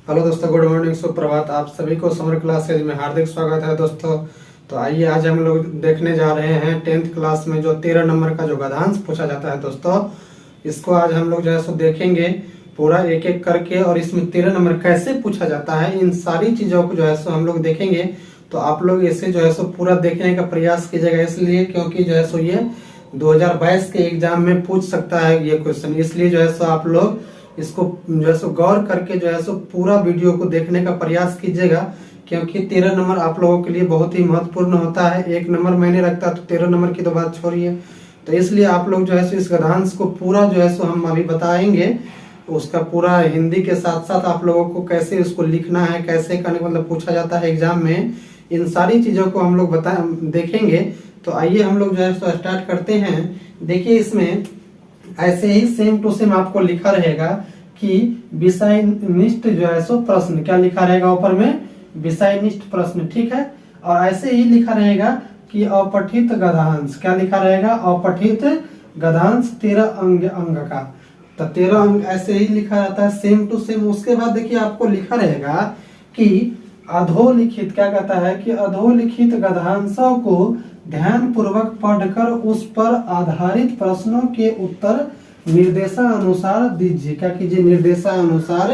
Hello दोस्तों, good morning, सुप्रभात। आप सभी को समर क्लासेज में हार्दिक स्वागत है दोस्तों। तो आइए आज हम लोग देखने जा रहे हैं 10th क्लास में जो 13 नंबर का जो गद्यांश पूछा जाता है दोस्तों, इसको आज हम लोग जो है सो देखेंगे पूरा एक एक करके। और इसमें 13 नंबर कैसे पूछा जाता है, इन सारी चीजों को जो है सो हम लोग देखेंगे। तो आप लोग इसे जो है सो पूरा देखने का प्रयास कीजिएगा, इसलिए क्योंकि जो है सो ये 2022 के एग्जाम में पूछ सकता है ये क्वेश्चन। इसलिए जो है सो आप लोग इसको जो है सो गौर करके जो है सो पूरा वीडियो को देखने का प्रयास कीजिएगा, क्योंकि 13 नंबर आप लोगों के लिए बहुत ही महत्वपूर्ण होता है। 1 नंबर मैंने रखता तो 13 नंबर की तो बात छोड़िए। तो इसलिए आप लोग जो है सो इस गद्यांश को पूरा जो है सो हम अभी बताएंगे, उसका पूरा हिंदी के साथ साथ आप लोगों को कैसे उसको लिखना है, कैसे करने मतलब पूछा जाता है एग्जाम में, इन सारी चीजों को हम लोग देखेंगे। तो आइए हम लोग जो है सो स्टार्ट करते हैं। देखिए इसमें ऐसे ही सेम टू सेम आपको लिखा रहेगा कि विषयनिष्ठ जो है सो प्रश्न, क्या लिखा रहेगा ऊपर में, विषयनिष्ठ प्रश्न, ठीक है। और ऐसे ही लिखा रहेगा कि अपठित गद्यांश, क्या लिखा रहेगा, अपठित गद्यांश 13 अंग का। तो 13 अंग ऐसे ही लिखा रहता है सेम टू सेम। उसके बाद देखिए आपको लिखा रहेगा कि अधोलिखित, क्या कहता है कि अधोलिखित गद्यांशों को ध्यान पूर्वक पढ़कर उस पर आधारित प्रश्नों के उत्तर निर्देशानुसार दीजिए। क्या कीजिए, निर्देशानुसार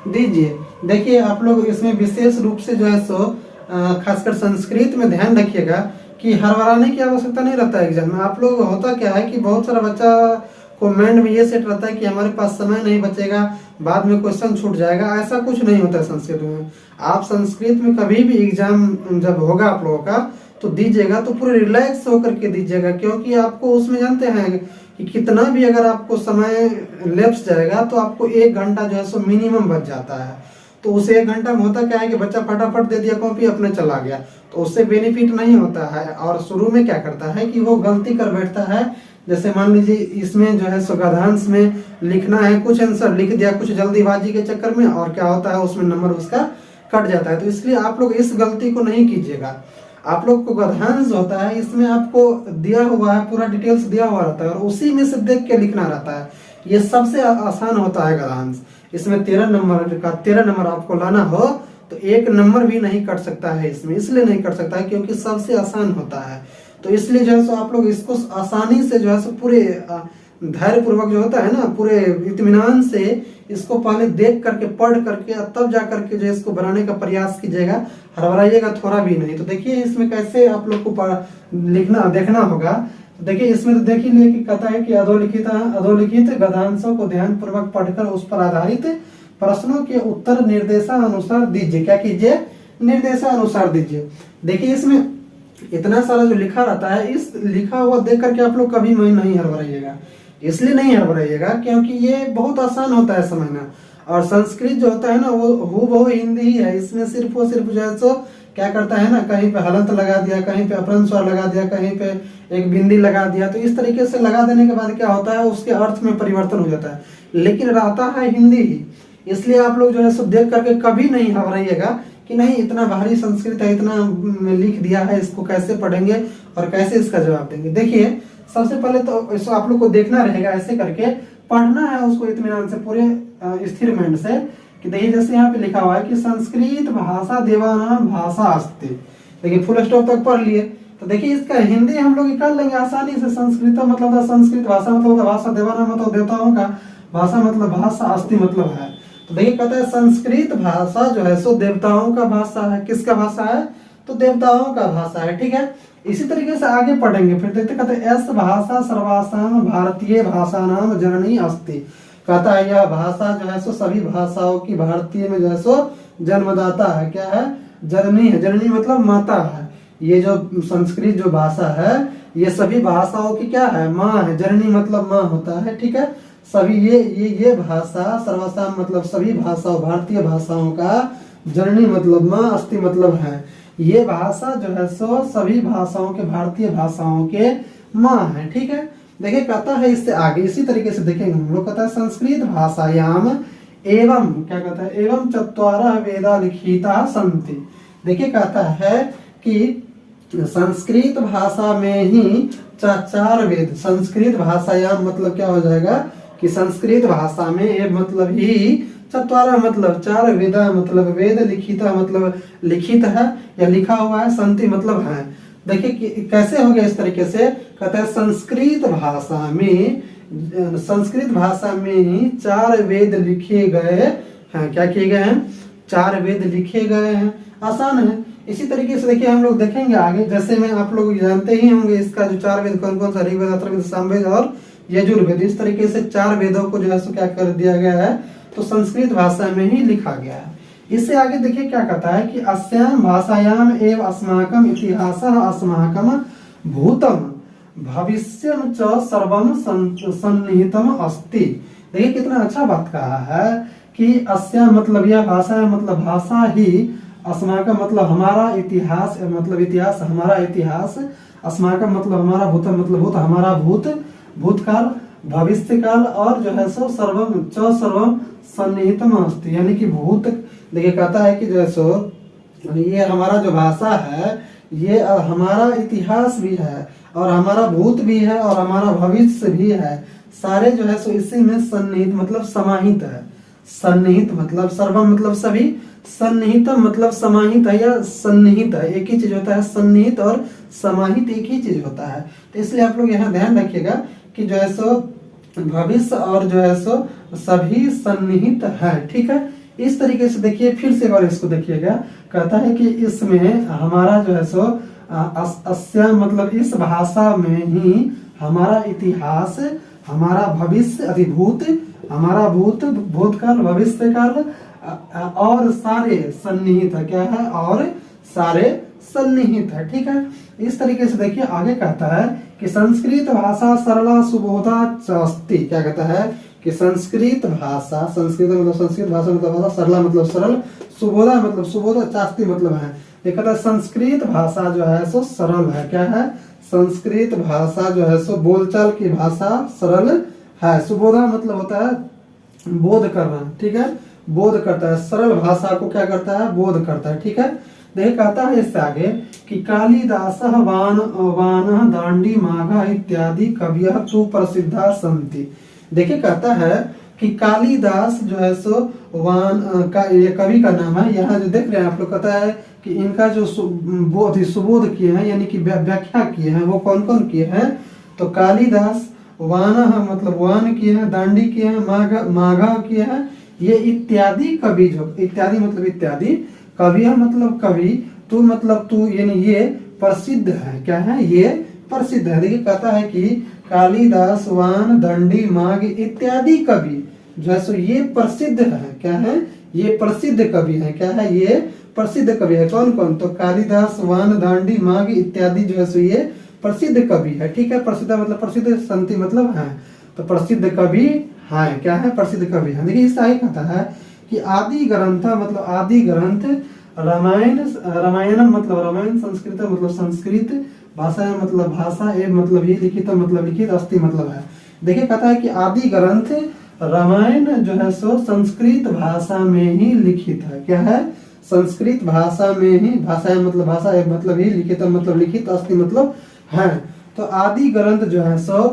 दीजिए। देखिए आप लोग इसमें विशेष रूप से जो है सो खासकर संस्कृत में ध्यान रखिएगा कि हड़बड़ाने की आवश्यकता नहीं रहता है एग्जाम में। आप लोग होता क्या है कि बहुत सारा बच्चा को माइंड में ये सेट रहता है कि हमारे पास समय नहीं बचेगा, बाद में क्वेश्चन छूट जाएगा। ऐसा कुछ नहीं होता है संस्कृत में। आप संस्कृत में कभी भी एग्जाम जब होगा आप लोगों का तो दीजिएगा तो पूरे रिलैक्स होकर के दीजिएगा, क्योंकि आपको उसमें जानते हैं कि कितना भी अगर आपको समय लैप्स जाएगा तो आपको 1 घंटा जो है सो मिनिमम बच जाता है। तो उस 1 घंटा में होता क्या है कि बच्चा फटाफट दे दिया कॉपी, अपने चला गया, तो उससे बेनिफिट नहीं होता है। और शुरू में क्या करता है कि वो गलती कर बैठता है। जैसे मान लीजिए इसमें जो है सो गद्यांश में लिखना है, कुछ आंसर लिख दिया कुछ जल्दीबाजी के चक्कर में, और क्या होता है उसमें नंबर उसका कट जाता है। तो इसलिए आप लोग इस गलती को नहीं कीजिएगा। आप लोग को गद्यांश होता है, इसमें आपको दिया हुआ है, पूरा डिटेल्स दिया हुआ रहता है और उसी में से देख के लिखना रहता है। ये सबसे आसान होता है गद्यांश। इसमें 13 नंबर आपको लाना हो तो 1 नंबर भी नहीं कट सकता है इसमें। इसलिए नहीं कट सकता है क्योंकि सबसे आसान होता है। तो इसलिए जो है सो आप लोग इसको आसानी से जो है सो पूरे धैर्य पूर्वक जो होता है ना, पूरे इत्मीनान से इसको पहले देख करके पढ़ करके तब जा करके जो इसको बनाने का प्रयास कीजिएगा, हड़बड़ाइएगा थोड़ा भी नहीं। तो देखिए इसमें कैसे आप लोग को लिखना देखना होगा। देखिए इसमें तो देख ही लिए कि कहता है कि अधोलिखित गद्यांशों को ध्यान पूर्वक पढ़कर उस पर आधारित प्रश्नों के उत्तर निर्देशानुसार दीजिए। क्या कीजिए, निर्देशानुसार दीजिए। देखिए इसमें इतना सारा जो लिखा रहता है, इस लिखा हुआ देख करके आप लोग कभी नहीं हड़बड़ाइएगा। इसलिए नहीं हड़बड़ाइएगा क्योंकि ये बहुत आसान होता है समझना। और संस्कृत जो होता है ना वो हूबहू हिंदी ही है। इसमें सिर्फ और सिर्फ जो है सो क्या करता है ना, कहीं पे हलंत लगा दिया, कहीं पे अपभ्रंश स्वर लगा दिया, कहीं पे एक बिंदी लगा दिया। तो इस तरीके से लगा देने के बाद क्या होता है, उसके अर्थ में परिवर्तन हो जाता है, लेकिन रहता है हिंदी ही। इसलिए आप लोग जो है सो देख करके कभी नहीं घबराइएगा कि नहीं इतना भारी संस्कृत है, इतना लिख दिया है, इसको कैसे पढ़ेंगे और कैसे इसका जवाब देंगे। देखिए सबसे पहले तो इसको आप लोग को देखना रहेगा, ऐसे करके पढ़ना है उसको इत्मीनान से, पूरे स्थिर माइंड से। कि देखिए जैसे यहाँ पे लिखा हुआ है कि संस्कृत भाषा देवानाम भाषा अस्ति। देखिए फुल स्टॉप तक पढ़ लिए। तो देखिए इसका हिंदी हम लोग निकाल लेंगे आसानी से। संस्कृत मतलब संस्कृत भाषा मतलब भाषा, देवानाम मतलब देवताओं का, भाषा मतलब भाषा, अस्ति मतलब है। तो देखिए कहता है संस्कृत भाषा जो है सो देवताओं का भाषा है। किसका भाषा है, तो देवताओं का भाषा है, ठीक है। इसी तरीके से आगे पढ़ेंगे फिर देखते कहते हैं एस भाषा सर्वासाम भारतीय भाषा नाम जननी अस्ति। कहता है यह भाषा जो है सो सभी भाषाओं की भारतीय में जो है सो जन्मदाता है। क्या है, जननी है। जननी मतलब माता है। ये जो संस्कृत जो भाषा है ये सभी भाषाओं की क्या है, माँ है। जननी मतलब माँ होता है, ठीक है। सभी ये भाषा सर्वसाम मतलब सभी भाषाओं, भारतीय भाषाओं का, जननी मतलब माँ, अस्ति मतलब है। ये भाषा जो है सो सभी भाषाओं के, भारतीय भाषाओं के माँ है, ठीक है। देखिए कहता है इससे आगे इसी तरीके से देखेंगे हम लोग। कहता है संस्कृत भाषायाम एवं, क्या कहता है, एवं 4 वेदा लिखिता सन्ति। देखिए कहता है कि संस्कृत भाषा में ही 4 वेद, संस्कृत भाषायाम मतलब क्या हो जाएगा कि संस्कृत भाषा में ये मतलब ही चत्वारः मतलब चार, वेदा मतलब वेद, लिखिता मतलब लिखित है या लिखा हुआ है, संति मतलब है। देखिए कैसे हो गया इस तरीके से, कहते हैं संस्कृत भाषा में ही चार वेद लिखे गए हैं। क्या किए गए हैं? चार वेद लिखे गए हैं। आसान है। इसी तरीके से देखिए हम लोग देखेंगे आगे, जैसे में आप लोग जानते ही होंगे इसका जो चार वेद कौन कौन सा, ऋग्वेद, अथर्ववेद, सामवेद और यजुर्वेद। इस तरीके से चार वेदों को जो है सो क्या कर दिया गया है, तो संस्कृत भाषा में ही लिखा गया है। इससे आगे देखिए क्या कहता है कि अस्याम भाषायाम एव अस्माकम इतिहासः अस्माकम भूतम भविष्यम च सर्वम सन्निहितम अस्ति। देखिए कितना अच्छा बात कहा है कि अस्या मतलब यह भाषा है, मतलब भाषा ही, अस्माकम मतलब हमारा इतिहास, मतलब इतिहास हमारा इतिहास, अस्माकम मतलब हमारा, भूतम मतलब भूत, हमारा भूत, भूतकाल, भविष्य काल और जो है सो सर्वम च सर्वम सन्निहितम अस्ति, यानी कि भूत। देखिए कहता है कि जो है सो ये हमारा जो भाषा है ये हमारा इतिहास भी है और हमारा भूत भी है और हमारा भविष्य भी है। सारे जो है सो इसी में सन्निहित मतलब समाहित है। सन्निहित मतलब सर्वम मतलब सभी, सन्निहित मतलब समाहित है या सन्निहित है, एक ही चीज होता है। सन्निहित और समाहित एक ही चीज होता है। तो इसलिए आप लोग यहाँ ध्यान रखिएगा कि जो है सो भविष्य और जो है सो सभी सन्निहित है। ठीक है, इस तरीके से देखिए फिर से एक बार इसको देखिएगा। कहता है कि इसमें हमारा जो है सो अस्या मतलब इस भाषा में ही हमारा इतिहास, हमारा भविष्य अधिभूत, हमारा भूत, भूतकाल, भविष्य काल और सारे सन्निहित है। क्या है? और सारे सन्निहित है। ठीक है, इस तरीके से देखिए आगे कहता है कि संस्कृत भाषा सरला सुबोधा अस्ति। क्या कहता है कि संस्कृत भाषा, संस्कृत मतलब संस्कृत भाषा मतलब भाषा, सरला मतलब सरल, सुबोधा मतलब सुबोधा, चास्ती मतलब है। ये कहता है संस्कृत भाषा जो है सो सरल है। क्या है? संस्कृत भाषा जो है सो बोलचाल की भाषा सरल है। सुबोधा मतलब होता है बोध करना। ठीक है, बोध करता है, सरल भाषा को क्या करता है? बोध करता है। ठीक है, देखिए कहता है इससे आगे कि कालिदासः वान दांडी माघ इत्यादि कवियः तु प्रसिद्धा सन्ति। देखिए कहता है कि कालिदास जो है सो वान का ये कवि का नाम है। यहाँ जो देख रहे हैं आप लोग, कहता है कि इनका जो सुबोध किए हैं यानी कि व्याख्या किए हैं वो कौन कौन किए हैं, तो कालिदास, वान मतलब वान किए हैं, दांडी किए हैं, माघा किए हैं, ये इत्यादि कवि, जो इत्यादि मतलब इत्यादि, कवि मतलब कवि, तू मतलब तू, यानी ये प्रसिद्ध है। क्या है? ये प्रसिद्ध है। देखिए कहता है कि कालिदास, वान, दंडी, माघ इत्यादि कवि जो है सो ये प्रसिद्ध है। क्या है? ये प्रसिद्ध कवि है। क्या है? ये प्रसिद्ध कवि है। कौन कौन? तो कालिदास, वान, दांडी, माघ इत्यादि जो है सो ये प्रसिद्ध कवि है। ठीक है, प्रसिद्ध मतलब प्रसिद्ध, संति मतलब है, तो प्रसिद्ध कवि है। क्या है? प्रसिद्ध कवि है। देखिए इससे आगे कहता है कि आदि ग्रंथ मतलब आदि ग्रंथ, रामायणम मतलब रामायण, संस्कृत मतलब संस्कृत, भाषा मतलब भाषा, ए मतलब ही, लिखित मतलब लिखित, अस्ति मतलब है। देखिए कहता है कि आदि ग्रंथ रामायण जो है सो संस्कृत भाषा में ही लिखित है। क्या है? संस्कृत भाषा में ही, भाषा मतलब भाषा, ए मतलब ही, लिखित मतलब लिखित, अस्ति मतलब है। तो आदि ग्रंथ जो है सो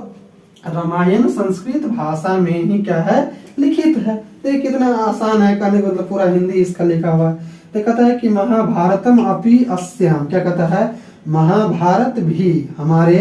रामायण संस्कृत भाषा में ही क्या है? लिखित है। देखिए कितना आसान है कहने का, मतलब पूरा हिंदी इसका लिखा हुआ है। तो कहता है कि महाभारतम अपि अस्याम। क्या कहता है? महाभारत भी हमारे,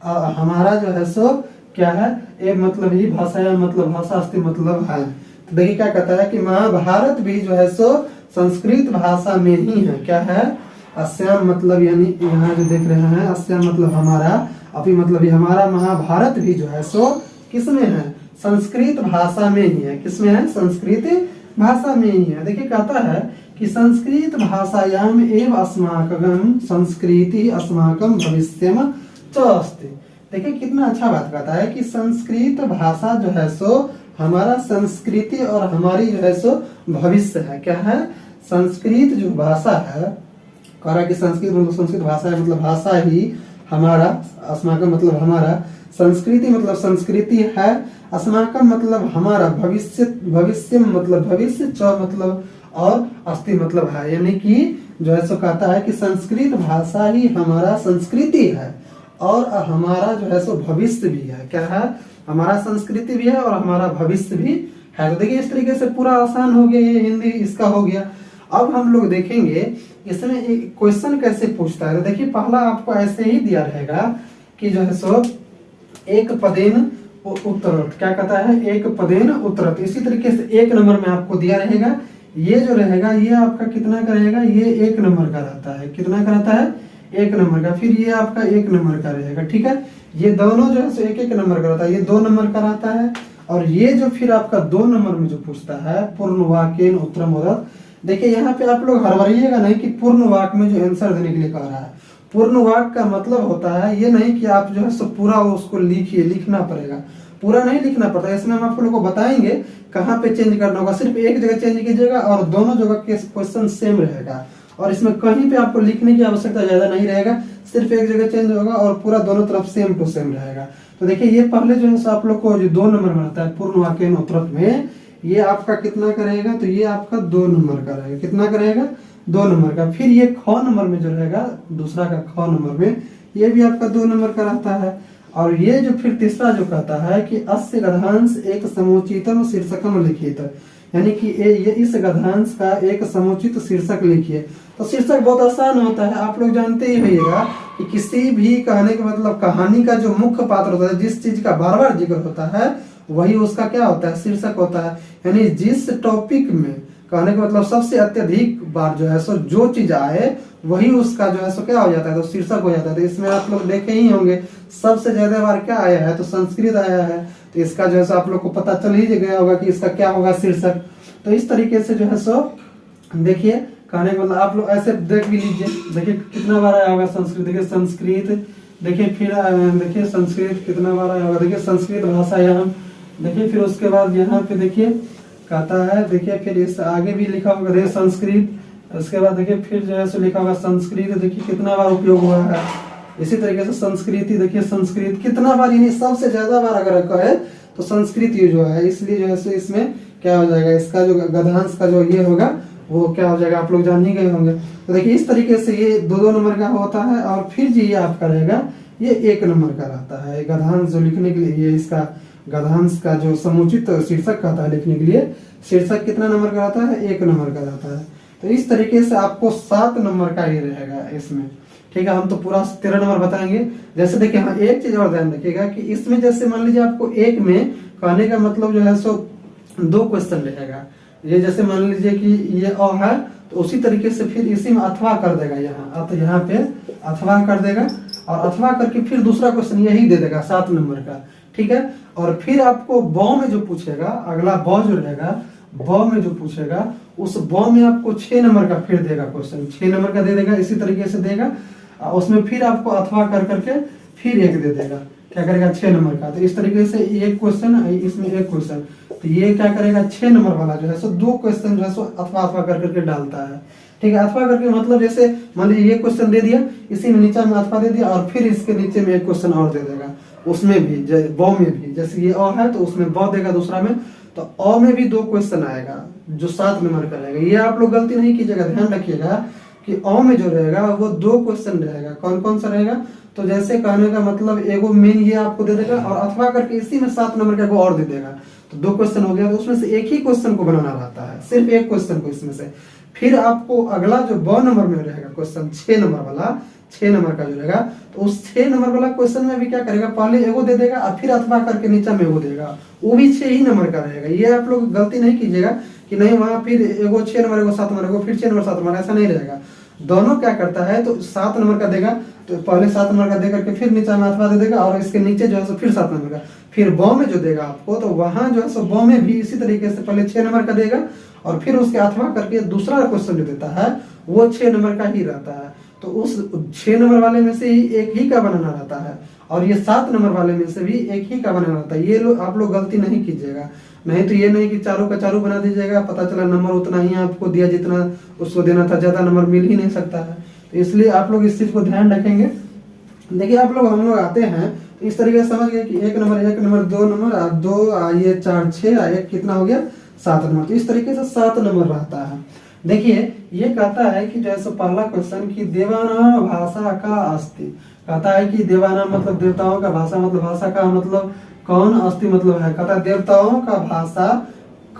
हमारा जो है सो क्या है? ए मतलब ही, भाषा मतलब भाषा, अस्ति मतलब है। तो देखिए क्या कहता है कि महाभारत भी जो है सो संस्कृत भाषा में ही है। क्या है? अस्याम मतलब यानी यहाँ जो देख रहे हैं, अस्याम मतलब हमारा, अभी मतलब ये हमारा महाभारत भी जो है सो किसमें है? संस्कृत भाषा में ही है। किसमें है? संस्कृत भाषा में ही है। देखिए कहता है कि संस्कृत भाषायाम एव अस्माकं संस्कृति अस्माकं भविष्यम च अस्ति। देखिए कितना अच्छा बात कहता है कि संस्कृत भाषा जो है सो हमारा संस्कृति और हमारी जो है सो भविष्य है। क्या है? संस्कृत जो भाषा है, कह रहा है कि संस्कृत मतलब संस्कृत भाषा है, मतलब भाषा ही हमारा, अस्माकं मतलब हमारा, संस्कृति मतलब संस्कृति है, अस्माकं मतलब हमारा, भविष्य, भविष्य मतलब भविष्य, च मतलब और, अस्ति मतलब है। यानी कि जो है सो कहता है कि संस्कृत भाषा ही हमारा संस्कृति है और हमारा जो है सो भविष्य भी है। क्या है? हमारा संस्कृति भी है और हमारा भविष्य भी है। तो देखिए इस तरीके से पूरा आसान हो गया, ये हिंदी इसका हो गया। अब हम लोग देखेंगे इसमें एक क्वेश्चन कैसे पूछता है। तो देखिए पहला आपको ऐसे ही दिया रहेगा कि जो है सो एक पदेन उत्तरत, क्या कहता है, एक पदेन उत्तरत। इसी तरीके से एक नंबर में आपको दिया रहेगा, ये जो रहेगा ये आपका कितना का रहेगा, ये एक नंबर का रहता है। कितना का रहता है, एक नंबर का। फिर ये आपका एक नंबर का रहेगा, ठीक है। ये दोनों जो है सो एक एक नंबर का रहता है, ये 2 नंबर का रहता है। और ये जो फिर आपका 2 नंबर में जो पूछता है पूर्ण वाक्येन उत्तरम उदत्। देखिए यहाँ पे आप लोग हड़बड़ाइएगा नहीं कि पूर्ण वाक्य में जो आंसर देने के लिए कह रहा है। पूर्ण वाक्य का मतलब होता है ये नहीं कि आप जो है सो पूरा उसको लिखिए, लिखना पड़ेगा, पूरा नहीं लिखना पड़ता। इसमें हम आप लोग को बताएंगे कहाँ पे चेंज करना होगा। सिर्फ एक जगह चेंज कीजिएगा और दोनों जगह के क्वेश्चन सेम रहेगा, और इसमें कहीं पे आपको लिखने की आवश्यकता ज्यादा नहीं रहेगा, सिर्फ एक जगह चेंज होगा और पूरा दोनों तरफ सेम टू सेम रहेगा। तो देखिए ये पहले जो है आप लोग को जो 2 नंबर में आता है पूर्ण वाक्येन उत्तरत में, ये आपका कितना का रहेगा, तो ये आपका 2 नंबर का रहेगा। कितना का रहेगा, 2 नंबर का। फिर ये ख नंबर में जो रहेगा, दूसरा का ख नंबर में, ये भी आपका 2 नंबर का रहता है। और ये जो फिर तीसरा जो कहता है कि अस्य गद्यांश एक समुचितम शीर्षकम लिखित, यानी कि ये इस गद्यांश का एक समुचित शीर्षक लिखिए। तो शीर्षक बहुत आसान होता है, आप लोग जानते ही होइएगा कि किसी भी कहने का मतलब कहानी का जो मुख्य पात्र होता है, जिस चीज का बार बार जिक्र होता है, वही उसका क्या होता है, शीर्षक होता है। यानी जिस टॉपिक में कहने का मतलब सबसे अत्यधिक बार जो है सो जो चीज आए वही उसका जो है सो क्या हो जाता है, तो शीर्षक हो जाता है। तो इसमें आप लोग देखे ही होंगे सबसे ज्यादा बार क्या आया है, तो संस्कृत आया है। तो इसका जो है सो आप लोग को पता चल ही गया होगा कि इसका क्या होगा, शीर्षक। तो इस तरीके से जो है सो देखिए कहने का मतलब आप लोग ऐसे देख भी लीजिए। देखिए कितना बार आया होगा संस्कृत, देखिए संस्कृत, देखिए फिर देखिए संस्कृत कितना बार आया होगा, देखिए संस्कृत भाषा यहाँ, देखिए फिर उसके बाद यहाँ पे देखिए कहता है, देखिए फिर इस आगे भी लिखा होगा देखिए संस्कृत, उसके बाद देखिए फिर जो है सो लिखा होगा संस्कृत, देखिए कितना बार उपयोग हुआ है। इसी तरीके से संस्कृति, देखिए संस्कृत कितना बार, यानी सबसे ज्यादा बार अगर कहे तो संस्कृत यूज हुआ है। इसलिए जो है सो इसमें क्या हो जाएगा, इसका जो गद्यांश का जो ये होगा वो क्या हो जाएगा, आप लोग जान ही गए होंगे। तो देखिए इस तरीके से ये 2-2 नंबर का होता है। और फिर जी ये आपका रहेगा, ये 1 नंबर का रहता है। गद्यांश जो लिखने के लिए, ये इसका गद्यांश का जो समुचित शीर्षक कहता है लिखने के लिए, शीर्षक कितना नंबर का रहता है, 1 नंबर का रहता है। तो इस तरीके से आपको 7 नंबर का ही रहेगा इसमें, ठीक है। हम तो पूरा 13 नंबर बताएंगे। जैसे देखिए हाँ एक चीज और ध्यान रखिएगा कि इसमें जैसे मान लीजिए आपको एक में कहने का मतलब जो है सो 2 क्वेश्चन रहेगा। ये जैसे मान लीजिए कि ये अ है, तो उसी तरीके से फिर इसी में अथवा कर देगा, यहाँ पे अथवा कर देगा, और अथवा करके फिर दूसरा क्वेश्चन यही दे देगा 7 नंबर का, ठीक है। और फिर आपको ब में जो पूछेगा, अगला ब जो रहेगा, ब में जो पूछेगा उस ब में आपको 6 नंबर का फिर देगा क्वेश्चन, 6 नंबर का दे देगा, इसी तरीके से देगा। उसमें फिर आपको अथवा कर करके फिर एक दे देगा, क्या करेगा, 6 नंबर का। तो इस तरीके से एक क्वेश्चन, इसमें एक क्वेश्चन, तो ये क्या करेगा, 6 नंबर वाला जो है सो 2 क्वेश्चन जो है सो अथवा अथवा कर करके डालता है, ठीक है। अथवा करके मतलब जैसे मान लीजिए ये क्वेश्चन दे दिया, इसी में नीचे में अथवा दे दिया, और फिर इसके नीचे में एक क्वेश्चन और दे देगा, उसमें भी ब में भी, जैसे ये अ है तो उसमें ब देगा दूसरा में, तो अ में भी 2 क्वेश्चन आएगा जो 7 नंबर का रहेगा। ये आप लोग गलती नहीं कीजिएगा, ध्यान रखिएगा कि अ में जो रहेगा वो 2 क्वेश्चन रहेगा। कौन कौन सा रहेगा, तो जैसे कहने का मतलब एगो मेन ये आपको दे देगा, और अथवा करके इसी में 7 नंबर का एगो और दे देगा, तो 2 क्वेश्चन हो गया। तो उसमें से एक ही क्वेश्चन को बनाना रहता है, सिर्फ एक क्वेश्चन को इसमें से। फिर आपको अगला जो ब नंबर में रहेगा क्वेश्चन, 6 नंबर वाला, 6 नंबर का जो रहेगा, तो उस 6 नंबर वाला क्वेश्चन में भी क्या करेगा, पहले एगो दे देगा और फिर अथवा करके नीचे में एगो देगा, वो भी 6 ही नंबर का रहेगा। ये आप लोग गलती नहीं कीजिएगा कि नहीं वहां फिर एगो 6 नंबर, एगो 7 नंबर, एगो फिर 6 नंबर 7 नंबर, ऐसा नहीं रहेगा। दोनों क्या करता है, तो 7 नंबर का देगा, तो पहले 7 नंबर का दे करके फिर नीचे में अथवा दे देगा, और इसके नीचे जो है सो फिर 7 नंबर का। फिर ब में जो देगा आपको, तो वहां जो है सो ब में भी इसी तरीके से पहले 6 नंबर का देगा, और फिर उसके अथवा करके दूसरा क्वेश्चन जो देता है वो 6 नंबर का ही रहता है। तो उस 6 नंबर वाले में से ही एक ही का बनाना रहता है, और ये 7 नंबर वाले में से भी एक ही का बनाना रहता है। ये आप लोग गलती नहीं कीजिएगा, नहीं तो ये नहीं कि चारों का चारों बना दीजिएगा, पता चला नंबर उतना ही आपको दिया जितना उसको देना था, ज्यादा नंबर मिल ही नहीं सकता है। तो इसलिए आप लोग इस चीज को ध्यान रखेंगे। देखिए आप लोग, हम लोग आते हैं तो इस तरीके से समझ गए कि 1 नंबर 1 नंबर 2 नंबर 2 ये 4 6 1 कितना हो गया 7 नंबर। तो इस तरीके से 7 नंबर रहता है। देखिए ये कहता है कि जैसे पहला क्वेश्चन कि देवानां भाषा का अस्ति, कहता है कि देवानां मतलब देवताओं का, भाषा मतलब भाषा का मतलब कौन, अस्ति मतलब है, कहता है देवताओं का भाषा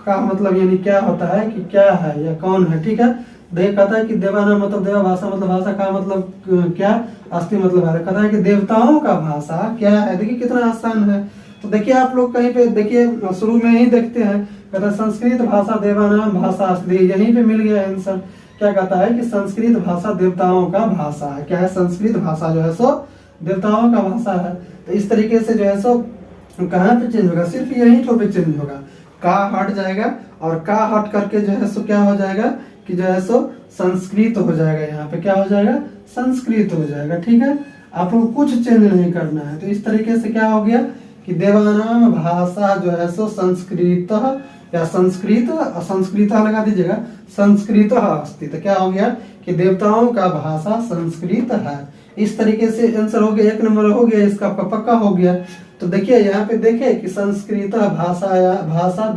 का मतलब यानी क्या होता है कि क्या है या कौन है, ठीक है। देख कहता है कि देवानाम मतलब देवा भाषा मतलब भाषा का मतलब क्या, अस्ति मतलब है। कहता है कि देवताओं का भाषा क्या है। देखिए कितना आसान है। तो देखिए आप लोग कहीं पे देखिए शुरू में ही देखते हैं, कहता है संस्कृत भाषा देवानाम भाषा अस्ति, यहीं पे मिल गया आंसर। क्या कहता है कि संस्कृत भाषा देवताओं का भाषा है। क्या है, संस्कृत भाषा जो है सो देवताओं का भाषा है। तो इस तरीके से जो है सो कहाँ पे चेंज होगा, सिर्फ यही तो पे चेंज होगा, का हट जाएगा और का हट करके जो है सो क्या हो जाएगा कि जो है सो संस्कृत हो जाएगा। यहाँ पे क्या हो जाएगा, संस्कृत हो जाएगा, ठीक है। आप लोग कुछ चेंज नहीं करना है। तो इस तरीके से क्या हो गया कि देवानाम भाषा जो है सो संस्कृत या संस्कृत, संस्कृत लगा दीजिएगा, संस्कृत अस्ति। तो क्या हो गया कि देवताओं का भाषा संस्कृत है। इस तरीके से आंसर हो गया, 1 नंबर हो गया इसका, पक्का हो गया। तो देखिए यहाँ पे देखिए कि संस्कृत भाषा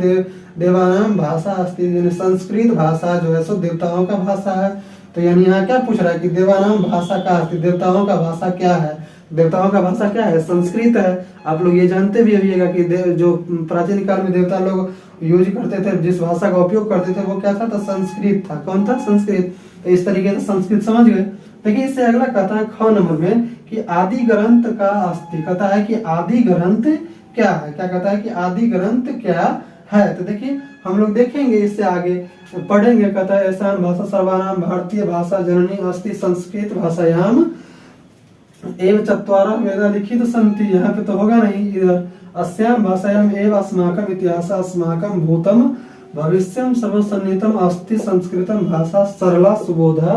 देवानाम भाषा अस्ति, यानी संस्कृत भाषा जो है सो देवताओं का भाषा है। तो यानी यहाँ क्या पूछ रहा है कि देवानाम भाषा का अस्ति, देवताओं का भाषा क्या है। देवताओं का भाषा क्या है, संस्कृत है। आप लोग ये जानते भी होइएगा कि जो प्राचीन काल में देवता लोग यूज करते थे, जिस भाषा का उपयोग करते थे वो क्या था, तो संस्कृत था। कौन था, संस्कृत। तो इस तरीके से संस्कृत समझ गए। देखिए इससे अगला कहता है 6 नंबर में कि आदि ग्रंथ का अस्ति। कहता है कि आदि ग्रंथ क्या है। क्या कहता है कि आदि ग्रंथ क्या है। तो देखिए हम लोग देखेंगे इससे आगे पढ़ेंगे। कहता है ऐसा भाषा सर्वानाम भारतीय भाषा जननी अस्ति संस्कृत भाषायाम एवं चत्वारः वेदा लिखित सन्ति। यहाँ पे तो होगा नहीं, इधर अस्याम भाषायाम एवं अस्माकम इतिहास अस्माकम भूतम भविष्यम सर्वसन्निहितम अस्ति संस्कृतम भाषा सरला सुबोधा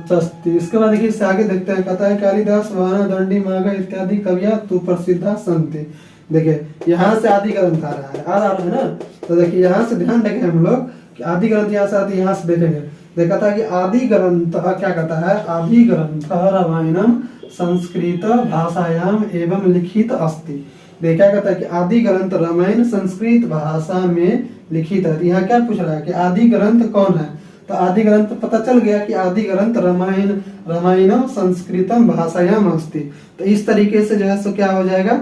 चस्ति। इसके बाद देखिए इससे आगे देखते हैं। कहता है कालिदास वाना दंडी माघ इत्यादि कविया तु प्रसिद्धा संति। देखिए यहाँ से आदि ग्रंथ आ रहा है, आ रहा है ना। तो देखिए यहाँ से ध्यान रखें हम लोग कि आदि ग्रंथ यहाँ से आदि, यहाँ से देखेंगे। देखा था कि आदि ग्रंथ क्या कहता है, आदि ग्रंथ रामायणम संस्कृत भाषायाम एवं लिखित अस्ति। देखा कहता है कि आदि ग्रंथ रामायण संस्कृत भाषा में लिखित है। यहाँ क्या पूछ रहा है कि आदि ग्रंथ कौन है। तो आदि ग्रंथ पता चल गया कि आदि ग्रंथ रामायणम संस्कृतम भाषायाम अस्ति। तो इस तरीके से जो है सो क्या हो जाएगा,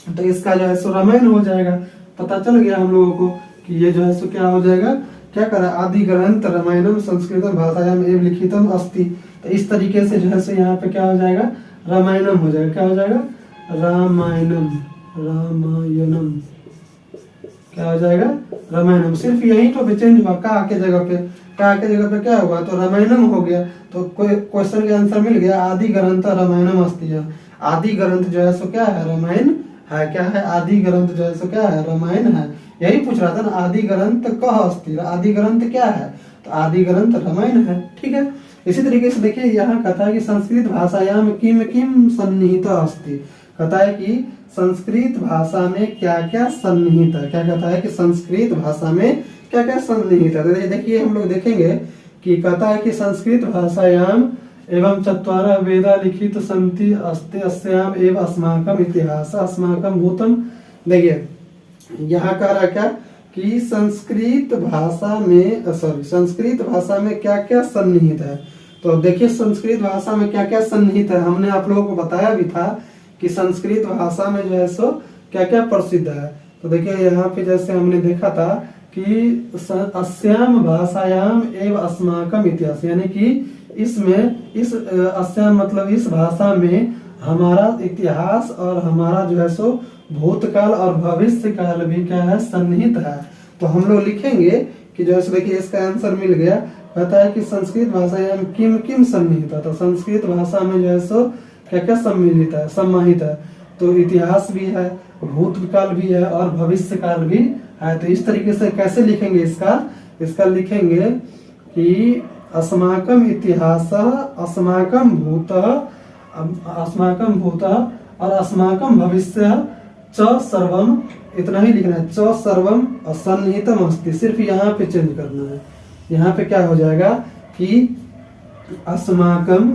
तो इसका जो है सो रामायण हो जाएगा। पता चल गया हम लोगों को कि ये जो है सो क्या हो जाएगा, क्या करा, आदि ग्रंथ रामायणम संस्कृतम भाषायाम एवं लिखितम अस्ति। तो इस तरीके से जो है सो यहाँ पे क्या हो जाएगा, रामायणम हो जाएगा। क्या हो जाएगा, रामायणम, रामायणम क्या हो जाएगा, रामायणम। सिर्फ यही तो चेंज हुआ, का के जगह पे, का के जगह पे क्या हुआ, तो रामायणम हो गया। तो कोई क्वेश्चन का आंसर मिल गया, आदि ग्रंथ रामायणम अस्ति। आदि ग्रंथ जो है सो क्या है, रामायण है। क्या है, आदि ग्रंथ जो है सो क्या है, रामायण है। यही पूछ रहा था ना, आदि ग्रंथ कह अस्ति, आदि ग्रंथ क्या है, तो आदि ग्रंथ रामायण है, ठीक है। इसी तरीके से देखिए यहाँ कहता है कि संस्कृत भाषायाम किम किम सन्निहित अस्ति। कहता है कि संस्कृत भाषा में क्या क्या सन्निहित है। क्या कहता है कि संस्कृत भाषा में क्या क्या सन्निहित है। तो देखिए हम लोग देखेंगे कि कहता है कि संस्कृत भाषायाम एवं चत्वारः वेदा लिखित सन्ति अस्ति अस्याम एवं अस्माकम इतिहास अस्माकम भूतम। देखिए यहाँ कह रहा क्या कि संस्कृत भाषा में संस्कृत भाषा में क्या क्या सन्निहित है। तो देखिए संस्कृत भाषा में क्या क्या सन्निहित है, हमने आप लोगों को बताया भी था कि संस्कृत भाषा में जो है सो क्या क्या प्रसिद्ध है। तो देखिए यहाँ पे जैसे हमने देखा था कि अस्याम भाषायाम एवं अस्माकम इतिहास, यानी कि इसमें इस अस्याम मतलब इस भाषा में हमारा इतिहास और हमारा जो है सो भूतकाल और भविष्य काल भी क्या है, सन्निहित है। तो हम लोग लिखेंगे कि जो है देखिए इसका आंसर मिल गया। कहता है कि संस्कृत भाषायाम किम किम सन्निहित है। तो संस्कृत भाषा में जो है सो क्या क्या सम्मिलित है, सम्माहित है। तो इतिहास भी है, भूतकाल भी है और भविष्य काल भी है। तो इस तरीके से कैसे लिखेंगे इसका लिखेंगे कि अस्माकम इतिहास अस्माकम भूत और अस्माकम भविष्य च सर्वम, इतना ही लिखना है, च सर्वम सन्निहितम अस्ति। सिर्फ यहाँ पे चेंज करना है। यहाँ पे क्या हो जाएगा कि अस्माकम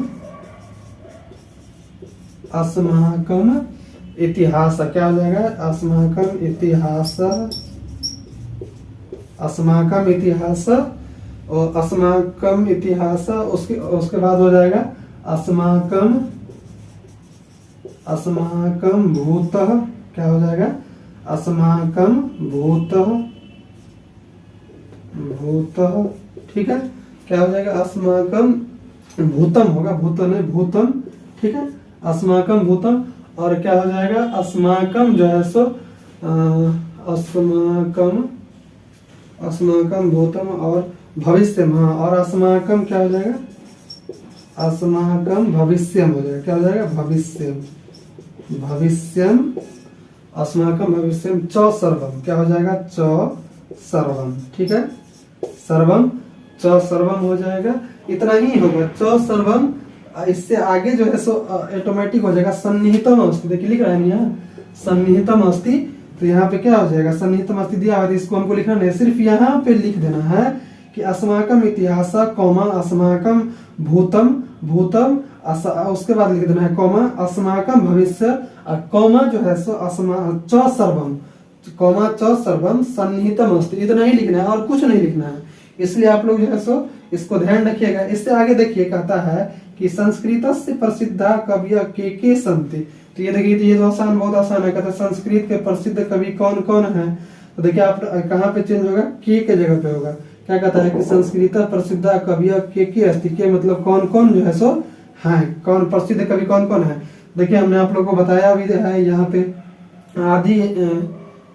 इतिहास, क्या हो जाएगा, अस्माकम इतिहास और अस्माकम इतिहास, उसके बाद हो जाएगा अस्माकम भूत। क्या हो जाएगा, अस्माकम भूत भूतः, ठीक है। क्या हो जाएगा, अस्माकम भूतम होगा, भूतम नहीं भूतम, ठीक है, अस्माकम भूतम। और क्या हो जाएगा, अस्माकम जो है सो अस्माकम, अस्माकम भूतम और भविष्यम, हाँ, और अस्माकम क्या हो जाएगा, अस्माकम भविष्यम हो जाएगा। क्या हो जाएगा, भविष्यम, भविष्यम, अस्माकम भविष्यम च सर्वम। क्या हो जाएगा, च सर्वम, ठीक है, सर्वम, च सर्वम हो जाएगा। इतना ही होगा, च सर्वम। इससे आगे जो है सो ऑटोमेटिक हो जाएगा सन्निहितम अस्ति। देखिए लिख रहा है यहाँ सन्निहितम अस्ति, तो यहाँ पे क्या हो जाएगा, सन्निहितम अस्ति दिया हुआ है, इसको हमको लिखना नहीं, सिर्फ यहाँ पे लिख देना है कि अस्माकम इतिहास कौमा अस्माकम भूतम, भूतम उसके बाद लिख देना है कौमा अस्माकम भविष्य, कौमा जो है सो च सर्वम, कौमा च सर्वम सन्निहितम अस्ति। इतना ही लिखना है और कुछ नहीं लिखना है। इसलिए आप लोग जो है सो इसको ध्यान रखिएगा। इससे आगे देखिए कहता है कि संस्कृत से प्रसिद्ध कवि के संति। तो ये देखिए, ये तो आसान, बहुत आसान है। कहता है संस्कृत के प्रसिद्ध कवि कौन कौन है। तो देखिए आप कहाँ पे चेंज होगा, के जगह पे होगा। क्या कहता है कि संस्कृत प्रसिद्ध कवि के अस्ति, के मतलब कौन कौन जो है सो है, कौन प्रसिद्ध कवि कौन कौन है। देखिए हमने आप लोग को बताया भी है यहाँ पे आदि,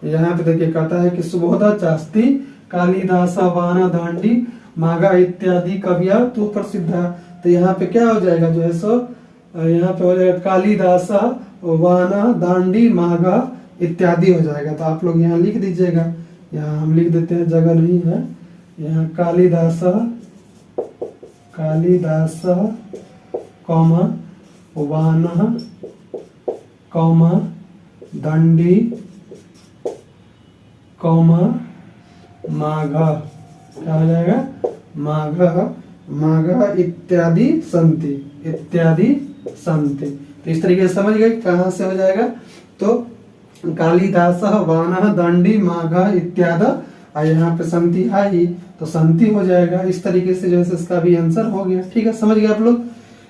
यहाँ पे देखिए कहता है कि सुबोधा शास्त्री, कालिदास, वाना दांडी, माघा इत्यादि कविया तो प्रसिद्ध। तो यहाँ पे क्या हो जाएगा जो है सो, यहाँ पे हो जाएगा कालिदास, वाना दांडी, माघा इत्यादि हो जाएगा। तो आप लोग यहाँ लिख दीजिएगा, यहाँ हम लिख देते हैं, जगह नहीं है यहाँ, कालिदास, कालिदास कौमा वाना कौमा दंडी कौमा माघा। क्या हो जाएगा, माघ, माघ इत्यादि संति, इत्यादि संति। तो इस तरीके से समझ गए कहाँ से हो जाएगा। तो कालिदास, वाना दंडी, माघ इत्यादि, और यहाँ पे संति है ही, तो संति हो जाएगा। इस तरीके से जो है इसका भी आंसर हो गया। ठीक है, समझ गए आप लोग।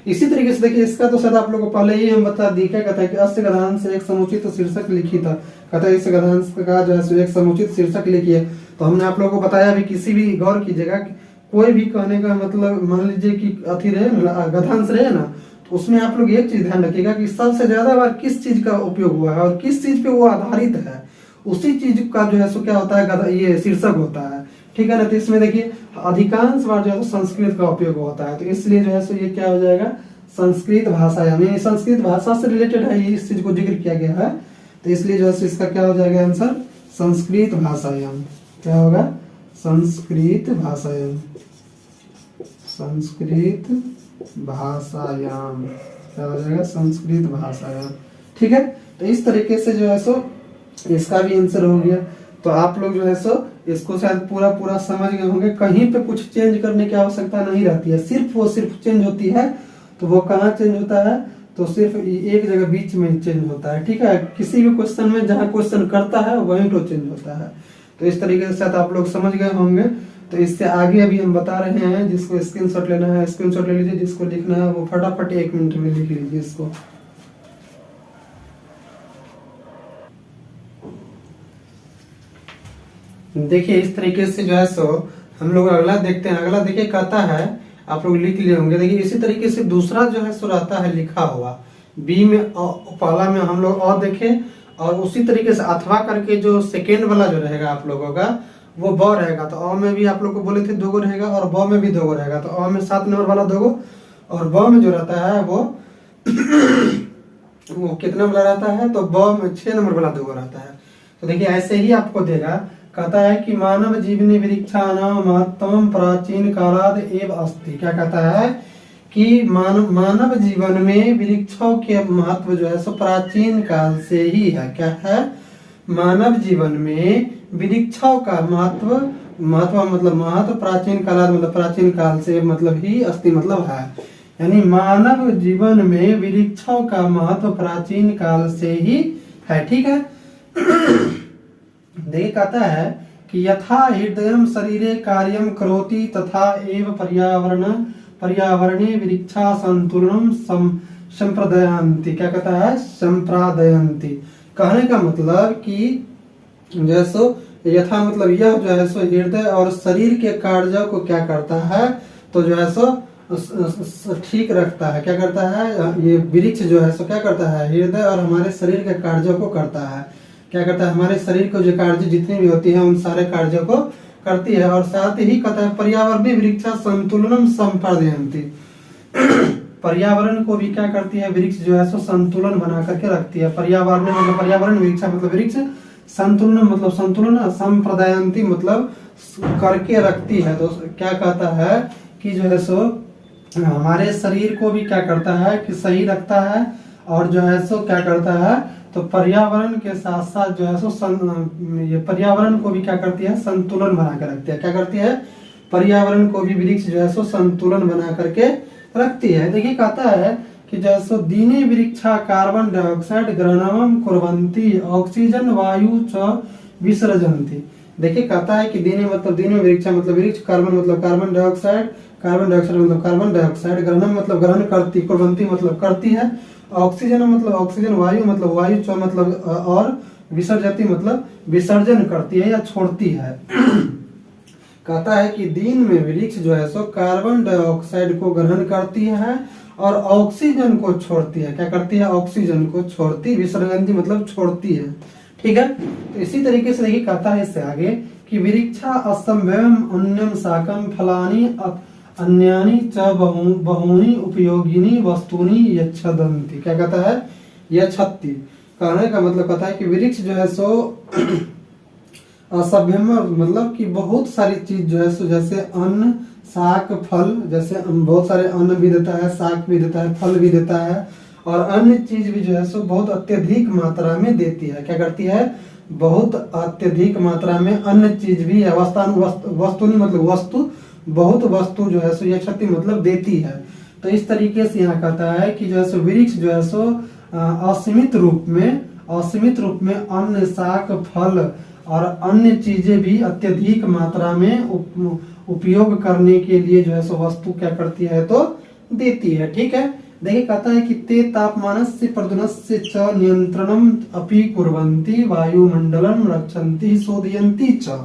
इसी तरीके से देखिए, इसका तो शायद आप लोगों को पहले ही हम बता दी। क्या कहता है कि अस्य गधांश से एक समुचित शीर्षक लिखी था। कहता है इस गधांश का जो है एक समुचित शीर्षक लिखिए। तो हमने आप लोगों को बताया भी, किसी भी गौर कीजिएगा, कोई भी कहने का मतलब, मान लीजिए कि अथी रहे गधांश रहे ना, तो उसमें आप लोग एक चीज ध्यान रखिएगा कि सबसे ज्यादा बार किस चीज का उपयोग हुआ है और किस चीज पे वो आधारित है, उसी चीज का जो है सो क्या होता है, ये शीर्षक होता है। ठीक है ना। तो इसमें देखिए अधिकांश बार जो है संस्कृत का उपयोग होता है, तो इसलिए जो है सो ये क्या हो जाएगा, संस्कृत भाषा, यानी संस्कृत भाषा से रिलेटेड है, इस चीज को जिक्र किया गया है। तो इसलिए जो है इसका क्या हो जाएगा आंसर, संस्कृत भाषायाम। क्या होगा, संस्कृत भाषायाम, संस्कृत भाषायाम। क्या हो जाएगा, संस्कृत भाषायाम। ठीक है। तो इस तरीके से जो है सो इसका भी आंसर हो गया। तो आप लोग जो है सो इसको शायद पूरा समझ गए होंगे। कहीं पे कुछ चेंज करने की आवश्यकता नहीं रहती है, सिर्फ चेंज होती है। तो वो कहाँ चेंज होता है, तो सिर्फ एक जगह बीच में चेंज होता है। ठीक है, किसी भी क्वेश्चन में जहाँ क्वेश्चन करता है वहीं तो चेंज होता है। तो इस तरीके से शायद आप लोग समझ गए होंगे। तो इससे आगे अभी हम बता रहे हैं, जिसको स्क्रीनशॉट लेना है स्क्रीनशॉट ले लीजिए, जिसको लिखना है वो फटाफट 1 मिनट में लिख लीजिए इसको। देखिए इस तरीके से जो है सो हम लोग अगला देखते हैं। अगला देखिए कहता है, आप लोग लिख लिए होंगे। देखिए इसी तरीके से दूसरा जो है सो रहता है लिखा हुआ, बी में पहला में हम लोग और देखें, और उसी तरीके से अथवा करके जो सेकेंड वाला जो रहेगा आप लोगों का वो ब रहेगा। तो अ में भी आप लोग को बोले थे 2 गो रहेगा, और ब में भी 2 गो रहेगा। तो अ में 7 नंबर वाला 2 गो, और ब में जो रहता है वो वो कितना वाला रहता है, तो ब में 6 नंबर वाला 2 गो रहता है। तो देखिए ऐसे ही आपको देगा। कहता है कि मानव जीवनी वृक्षाणाम महत्तम प्राचीन कालाद एव अस्ति। क्या कहता है कि मानव जीवन में वृक्षों के महत्व जो है सो प्राचीन काल से ही है। क्या है, मानव जीवन में वृक्षों का महत्व मतलब महत्व प्राचीन कालाद मतलब प्राचीन काल से मतलब ही अस्ति मतलब है। यानी मानव जीवन में वृक्षों का महत्व प्राचीन काल से ही है। ठीक है। देखिए कहता है कि यथा हृदयम शरीरे कार्यम करोति तथा एव पर्यावरणे वृक्षा संतुलनम संप्रदयन्ति। क्या कहता है, संप्रादयन्ति। कहने का मतलब कि जैसो यथा मतलब यह जो है सो हृदय और शरीर के कार्यों को क्या करता है, तो जो है सो ठीक रखता है। क्या करता है, ये वृक्ष जो है सो क्या करता है, हृदय और हमारे शरीर के कार्यों को करता है। क्या करता है, हमारे शरीर को जो कार्य जितनी भी होती है उन सारे कार्यों को करती है। और साथ ही कहता है पर्यावरणीय वृक्षा संतुलनम संपादयन्ति, पर्यावरण को भी क्या करती है, वृक्ष जो है सो संतुलन बना करके रखती है। पर्यावरण मतलब पर्यावरण, वृक्षा मतलब वृक्ष, संतुलन मतलब संतुलन, संप्रदायंती मतलब करके रखती है। तो क्या कहता है कि जो है सो हमारे शरीर को भी क्या करता है कि सही रखता है, और जो है सो क्या करता है, तो पर्यावरण के साथ साथ जो है सो ये पर्यावरण को भी क्या करती है, संतुलन बना कर रखती है। क्या करती है, पर्यावरण को भी वृक्ष जो है सो संतुलन बना करके रखती है। देखिए कहता है कि जो है सो दीने वृक्षा कार्बन डाइऑक्साइड ग्रहणम कुर्वन्ति ऑक्सीजन वायु च विसर्जन्ति। देखिए कहता है कि दीने मतलब दीने वृक्षा मतलब वृक्ष, कार्बन मतलब कार्बन डाइऑक्साइड मतलब कार्बन डाइऑक्साइड, ग्रहणम मतलब ग्रहण करती, कुर्वन्ति मतलब करती है, ऑक्सीजन मतलब ऑक्सीजन, वायु मतलब वायु च मतलब और विसर्जती मतलब विसर्जन करती है या छोड़ती है। कहता है कि दिन में वृक्ष जो है सो कार्बन डाइऑक्साइड को ग्रहण करती है और ऑक्सीजन को छोड़ती है। क्या करती है, ऑक्सीजन को छोड़ती, विसर्जनती मतलब छोड़ती है। ठीक है, तो इसी तरीके से देखिए कहता है इससे आगे कि वृक्षा असंभवम अन्यम शाकम फलानी अन्यानी च बहूनी उपयोगिनी वस्तुनि यच्छदन्ति। क्या कहता है, यच्छति, कहने का मतलब कहता है कि वृक्ष जो है सो असभ्यम मतलब कि बहुत सारी चीज जो है सो जैसे अन्न, शाक, फल, जैसे बहुत सारे अन्न भी देता है, शाक भी देता है, फल भी देता है, और अन्य चीज भी जो है सो बहुत अत्यधिक मात्रा में देती है। क्या करती है, बहुत अत्यधिक मात्रा में अन्य चीज भी है, वस्तुनि मतलब वस्तु, बहुत वस्तु जो है सो ये क्षति मतलब देती है। तो इस तरीके से यहाँ कहता है कि जो है सो वृक्ष जो है सो असीमित रूप में अन्न, शाक, फल और अन्य चीजें भी अत्यधिक मात्रा में उपयोग करने के लिए जो है सो वस्तु क्या करती है, तो देती है। ठीक है, देखिए कहता है कि ते तापमानस्य प्रदूषणस्य च नियंत्रणम अपि कुर्वन्ति वायुमंडलम रक्षन्ति शोधयन्ति च।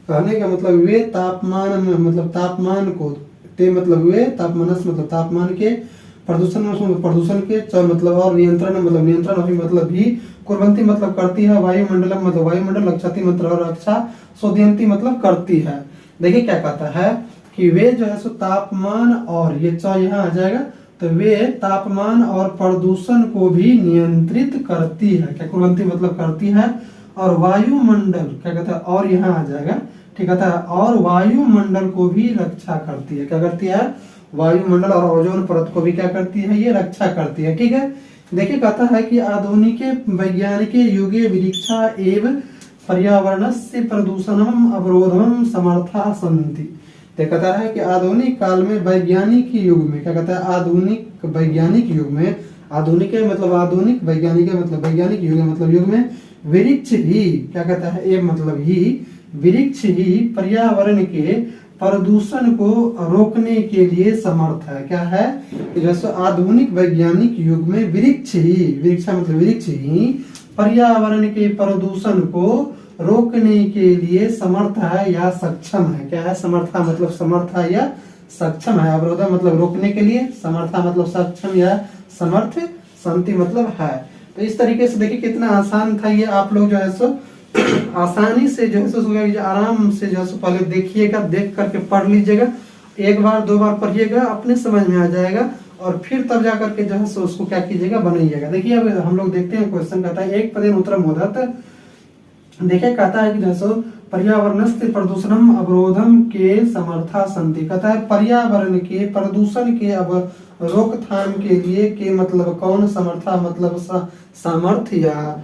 कहने का मतलब वे तापमान में मतलब तापमान को, ते मतलब वे तापमानस मतलब तापमान के, प्रदूषण के, च मतलब और नियंत्रण मतलब नियंत्रण अभी मतलब भी, कुर्वन्ति मतलब करती है, वायुमंडलम मतलब वायुमंडल, रक्षति मतलब रक्षा, शोधयन्ति मतलब करती है। देखिए क्या कहता है कि वे जो है सो तापमान और ये च यहाँ आ जाएगा, तो वे तापमान और प्रदूषण को भी नियंत्रित करती है। क्या कुर्वन्ति मतलब करती है, और वायुमंडल क्या कहता है, और यहाँ आ जाएगा, ठीक है, और वायुमंडल को भी रक्षा करती है। क्या करती है, वायुमंडल और ओजोन परत को भी क्या करती है, ये रक्षा करती है। ठीक है, देखिए कहता है कि आधुनिक वैज्ञानिक युगे वृक्षा एवं पर्यावरणस्य प्रदूषणम अवरोधम समर्था सन्ति। तो कहता है कि आधुनिक काल में वैज्ञानिक युग में, क्या कहता है, आधुनिक वैज्ञानिक युग में, आधुनिक मतलब आधुनिक, वैज्ञानिक मतलब वैज्ञानिक युग मतलब युग में वृक्ष ही क्या कहता है, ये मतलब ही वृक्ष ही पर्यावरण के प्रदूषण को रोकने के लिए समर्थ है। क्या है, जैसे आधुनिक वैज्ञानिक युग में वृक्ष ही, वृक्षा मतलब वृक्ष ही पर्यावरण के प्रदूषण को रोकने के लिए समर्थ है या सक्षम है। क्या है, समर्था मतलब समर्थ है या सक्षम है, अवरोध मतलब रोकने के लिए, समर्था मतलब सक्षम या समर्थ, शांति मतलब है। तो इस तरीके से देखिए कितना आसान था ये, आप लोग जो है सो आसानी से जो है सो आराम से जो है सो पहले देखिएगा, देख करके पढ़ लीजिएगा, एक बार दो बार पढ़िएगा, अपने समझ में आ जाएगा, और फिर तब जा करके जो है सो उसको क्या कीजिएगा, बनाइएगा। देखिए अब हम लोग देखते हैं क्वेश्चन कहता है एक पदेन उत्तरम मोदत। देखिए कहता है कि जो है सो पर्यावरणस्य प्रदूषणम अवरोधम के समर्था संति। कहता है पर्यावरण के प्रदूषण के अब रोकथाम के लिए के मतलब कौन, समर्था मतलब सामर्थ्य या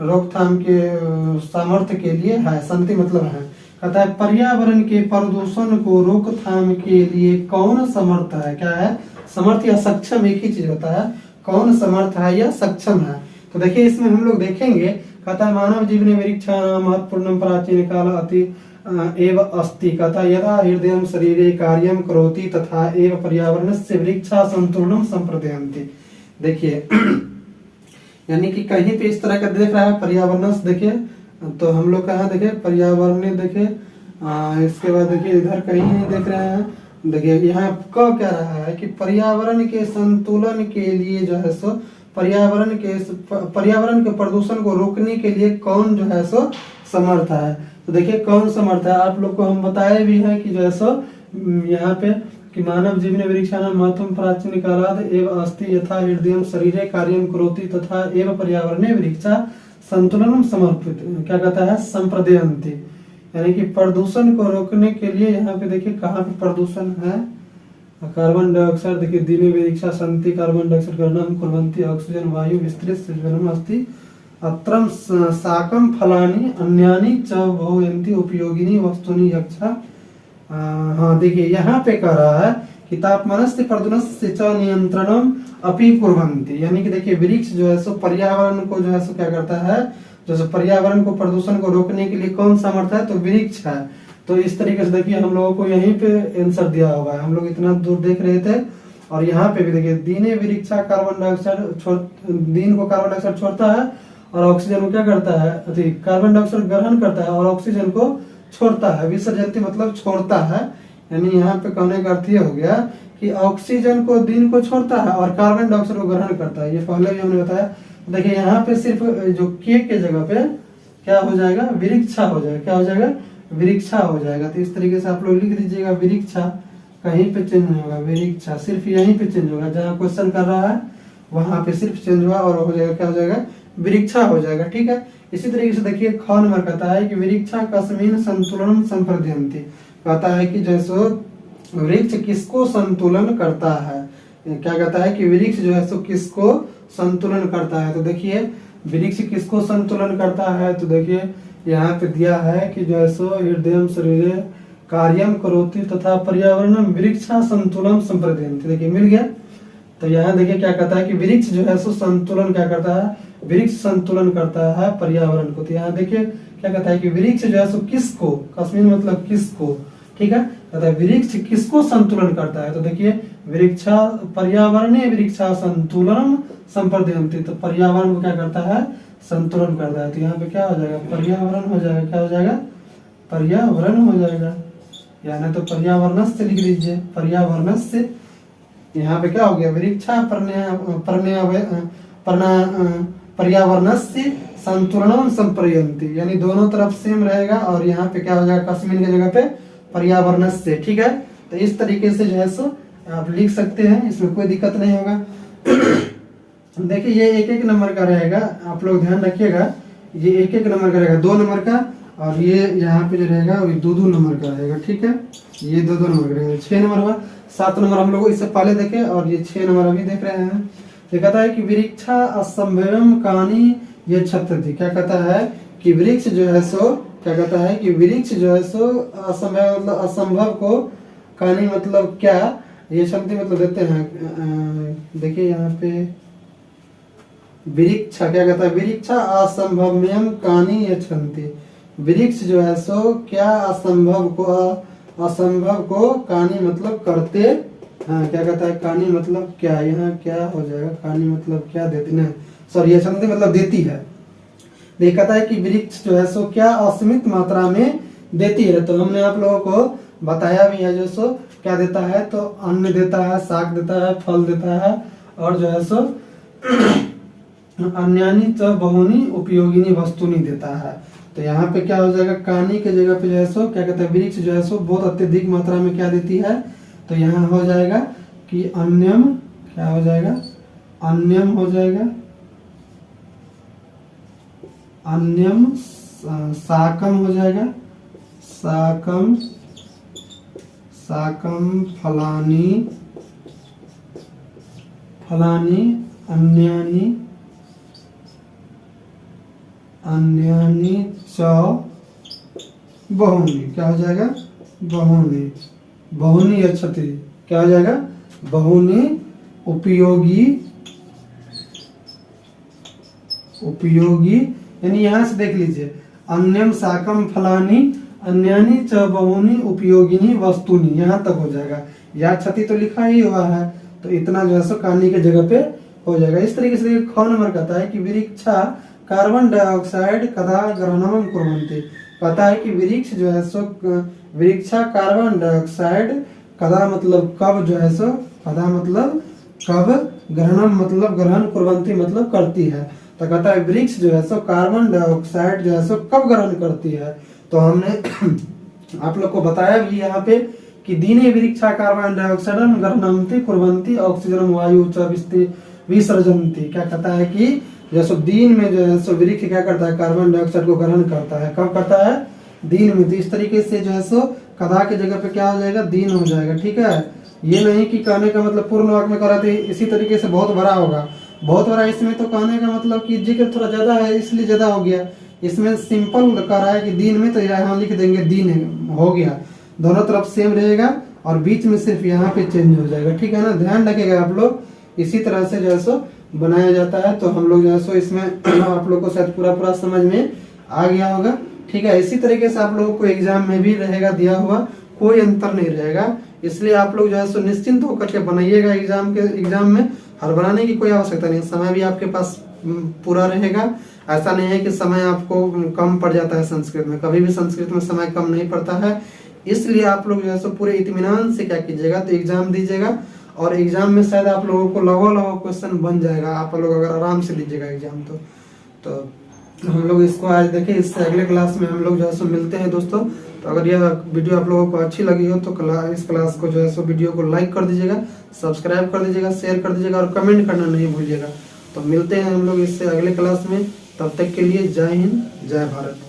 रोकथाम के सामर्थ्य के लिए है, संति मतलब है। कहता है पर्यावरण के प्रदूषण को रोकथाम के लिए कौन समर्थ है। क्या है, समर्थ या सक्षम एक ही चीज होता है, कौन समर्थ है या सक्षम है। तो देखिए इसमें हम लोग देखेंगे, कहता है मानव जीवने वृक्षाणां महत्वपूर्णं प्राचीन काल अति एव अस्ति। कहता है यदा हृदय शरीरे कार्यं करोति तथा एव पर्यावरणस्य वृक्षा संतुलनम संप्रदयन्ति। देखिए यानी कि कहीं पे इस तरह का देख रहा है पर्यावरण, देखिए तो हम लोग कहाँ देखे, पर्यावरणीय देखे। इसके बाद देखिए इधर कहीं नहीं देख रहे हैं। देखिए यहाँ क कह रहा है कि पर्यावरण के संतुलन के लिए जो है सो पर्यावरण के प्रदूषण को रोकने के लिए कौन जो है सो समर्थ है। तो देखिए कौन समर्थ है, आप लोग को हम बताए भी हैं कि जो है सो यहाँ पे कि मानव जीवने वृक्षाणां महत्वं प्राचीन कालात् एव अस्ति यथा हृदयं शरीरे कार्यं करोति तथा एव पर्यावरणे वृक्षा संतुलन समर्पित क्या कहता है संप्रदयन्ति। यानी कि प्रदूषण को रोकने के लिए यहाँ पे देखिए कहाँ पे प्रदूषण है, कार्बन डाइऑक्साइड देखिए दिने वृक्षा सन्ति कार्बन डाइऑक्साइड ग्रहणं कुर्वन्ति ऑक्सीजन वायु विस्तृत सृजनम् अस्ति अत्रं शाकं फलानि अन्यानि च बहुयन्ति उपयोगिनी वस्तुनि यक्षा। हाँ देखिए यहाँ पे कह रहा है कि तापमानस्य प्रदूषणस्य च नियंत्रणम अपि कुर्वन्ति। यानी कि देखिए वृक्ष जो है सो पर्यावरण को जो है सो क्या करता है, जो पर्यावरण को प्रदूषण को रोकने के लिए कौन समर्थ है, तो वृक्ष है। तो इस तरीके से देखिए हम लोगों को यहीं पे आंसर दिया हुआ है, हम लोग इतना दूर देख रहे थे और यहाँ पे भी देखिए दिने वृक्षा कार्बन डाइऑक्साइड दिन को कार्बन डाइऑक्साइड छोड़ता है और ऑक्सीजन को क्या करता है, कार्बन डाइऑक्साइड ग्रहण करता है और ऑक्सीजन को छोड़ता है। विसर्जनती मतलब छोड़ता है, यानी यहाँ पे कहने का अर्थ ये हो गया कि ऑक्सीजन को दिन को छोड़ता है और कार्बन डाइऑक्साइड को ग्रहण करता है। ये पहले भी हमने बताया। देखिए यहाँ पे सिर्फ जो के जगह पे क्या हो जाएगा, वृक्षा हो जाएगा। क्या हो जाएगा, वृक्षा हो जाएगा। तो इस तरीके से आप लोग लिख दीजिएगा वृक्षा, कहीं पे चेंज नहीं होगा, वृक्षा सिर्फ यहीं पे चेंज होगा, जहाँ क्वेश्चन कर रहा है वहां पे सिर्फ चेंज हुआ और हो जाएगा क्या हो जाएगा, वृक्षा हो जाएगा। ठीक है। इसी तरीके से देखिए ख नंबर कहता है कि वृक्षा कस्मिन् संतुलन संप्रदयन्ति। कहता है कि जैसो वृक्ष किसको संतुलन करता है, क्या कहता है कि वृक्ष जो है सो किसको संतुलन करता है। तो देखिए वृक्ष किसको संतुलन करता है, तो देखिए यहाँ पे दिया है कि जो है सो हृदयं शरीरे कार्यं करोति तथा पर्यावरणं वृक्षा संतुलन संप्रदयन्ति। देखिए मिल गया। तो यहाँ देखिए क्या कहता है कि वृक्ष जो है सो संतुलन क्या करता है, वृक्ष संतुलन करता है पर्यावरण को। तो यहाँ देखिए क्या कहता है कि वृक्ष जो है सो किसको, कस्मिन मतलब किसको, ठीक है, कहता है वृक्ष किसको संतुलन करता है। तो देखिए वृक्षा पर्यावरणीय वृक्षा संतुलन संप्रदयन्ति। तो पर्यावरण को क्या करता है, संतुलन करता है। तो यहाँ पे क्या हो जाएगा, पर्यावरण हो जाएगा। क्या हो जाएगा, पर्यावरण हो जाएगा। यानी तो पर्यावरणस्य लिख लीजिए, पर्यावरणस्य। यहाँ पे क्या हो गया, वृक्षा पर्यावरणस्य संतुलन संप्रयन्ति, यानी दोनों तरफ सेम रहेगा और यहाँ पे क्या हो जाएगा, कस्मिन की जगह पे पर्यावरणस्य। ठीक है। तो इस तरीके से जो है सो आप लिख सकते हैं, इसमें कोई दिक्कत नहीं होगा। देखिए ये एक एक नंबर का रहेगा, आप लोग ध्यान रखिएगा। ये एक एक नंबर का रहेगा, 2 नंबर का, और ये यहाँ पे जो रहेगा वो 2-2 नंबर का रहेगा। ठीक है। ये 2-2 नंबर का रहेगा। 6 नंबर हुआ, 7 नंबर हम लोग इससे पहले देखे और ये 6 नंबर अभी देख रहे हैं। ये कहता है कि वृक्षा असंभवम कानी ये छत्रति। क्या कहता है कि वृक्ष जो है सो क्या कहता है कि वृक्ष जो है सो असंभव मतलब असंभव को कानी मतलब क्या, ये शब्द मतलब देते हैं। देखिए यहाँ पे वृक्षा क्या कहता है, वृक्षा असंभव्यम कानी यच्छन्ति। वृक्ष जो है सो क्या असंभव को कानी मतलब करते। हाँ क्या कहता है, कानी मतलब क्या, यहाँ क्या हो जाएगा, कानी मतलब क्या देती ना, सॉरी ये शब्द मतलब देती है। ये कहता है कि वृक्ष जो है सो क्या असीमित मात्रा में देती है। तो हमने आप लोगों को बताया भी है जो सो क्या देता है, तो अन्न देता है, शाक देता है, फल देता है और जो है सो अन्यानी च बहुनी उपयोगिनी वस्तुनी देता है। तो यहाँ पे क्या हो जाएगा, कानी के जगह पे जो है सो क्या कहता है, वृक्ष जो है सो बहुत अत्यधिक मात्रा में क्या देती है। तो यहाँ हो जाएगा कि अन्यम, क्या हो जाएगा, अन्यम हो जाएगा, अन्यम साकम हो जाएगा, साकम साकम फलानी फलानी अन्यानी अन्यानी च बहुनी। क्या हो जाएगा, बहुनी, बहुनी अच्छति। क्या हो जाएगा, बहुनी उपयोगी उपयोगी। यानी यहाँ से देख लीजिए, अन्यम साकम फलानी अन्यानी च बहुनी उपयोगिनी वस्तुनी, यहाँ तक हो जाएगा। या क्षति तो लिखा ही हुआ है, तो इतना जो है सो कानी के जगह पे हो जाएगा। इस तरीके से 6 नंबर कहता है कि वृक्षा कार्बन डाइऑक्साइड कदा ग्रहणम कुर्वन्ति। कहता है कि वृक्ष जो है सो वृक्षा कार्बन डाइऑक्साइड कदा मतलब कब जो है सो, कदा मतलब कब, ग्रहणम मतलब ग्रहण, कुर्वन्ति मतलब करती है। तो कहता है वृक्ष जो है सो कार्बन डाइऑक्साइड जो है सो कब ग्रहण करती है। तो हमने आप लोग को बताया भी यहाँ पे कि दीने वृक्षा कार्बन डाइऑक्साइड ग्रहणन्ति कुर्वन्ति ऑक्सीजन वायु च विसर्जन्ति। क्या कहता है कि जैसे दिन में जो है सो वृक्ष क्या करता है, कार्बन डाइऑक्साइड को ग्रहण करता है। कब करता है, दिन में। तो इस तरीके से जो है सो कदा के जगह पे क्या हो जाएगा, दिन हो जाएगा। ठीक है, ये नहीं कि कहने का मतलब पूर्ण वाक्य में कराते इसी तरीके से बहुत बड़ा होगा, बहुत बड़ा। इसमें तो कहने का मतलब कि जिक्र थोड़ा ज्यादा है इसलिए ज्यादा हो गया। इसमें सिंपल कर रहा है कि दिन में, तो यहाँ लिख देंगे दिन हो गया। दोनों तरफ सेम रहेगा और बीच में सिर्फ यहाँ पे चेंज हो जाएगा। ठीक है ना, ध्यान रखिएगा आप लोग। इसी तरह से जो है सो बनाया जाता है। तो हम लोग जो है सो इसमें आप लोग को शायद पूरा समझ में आ गया होगा। ठीक है, इसी तरीके से आप लोगों को एग्जाम में भी रहेगा दिया हुआ, कोई अंतर नहीं रहेगा। इसलिए आप लोग जो है सो निश्चिंत होकर के बनाइएगा। एग्जाम में हड़बड़ाने की कोई आवश्यकता नहीं। समय भी आपके पास पूरा रहेगा। ऐसा नहीं है कि समय आपको कम पड़ जाता है संस्कृत में, कभी भी संस्कृत में समय कम नहीं पड़ता है। इसलिए आप लोग जो है सो पूरे इत्मीनान से क्या कीजिएगा, तो एग्जाम दीजिएगा। और एग्जाम में शायद आप लोगों को लगो क्वेश्चन बन जाएगा, आप लोग अगर आराम से दीजिएगा एग्जाम। तो हम लोग इसको आज देखें, इससे अगले क्लास में हम लोग जो है सो मिलते हैं दोस्तों। तो अगर यह वीडियो आप लोगों को अच्छी लगी हो तो इस क्लास को जो है सो वीडियो को लाइक कर दीजिएगा, सब्सक्राइब कर दीजिएगा, शेयर कर दीजिएगा और कमेंट करना नहीं भूलिएगा। तो मिलते हैं हम लोग इससे अगले क्लास में। तब तक के लिए जय हिंद, जय भारत।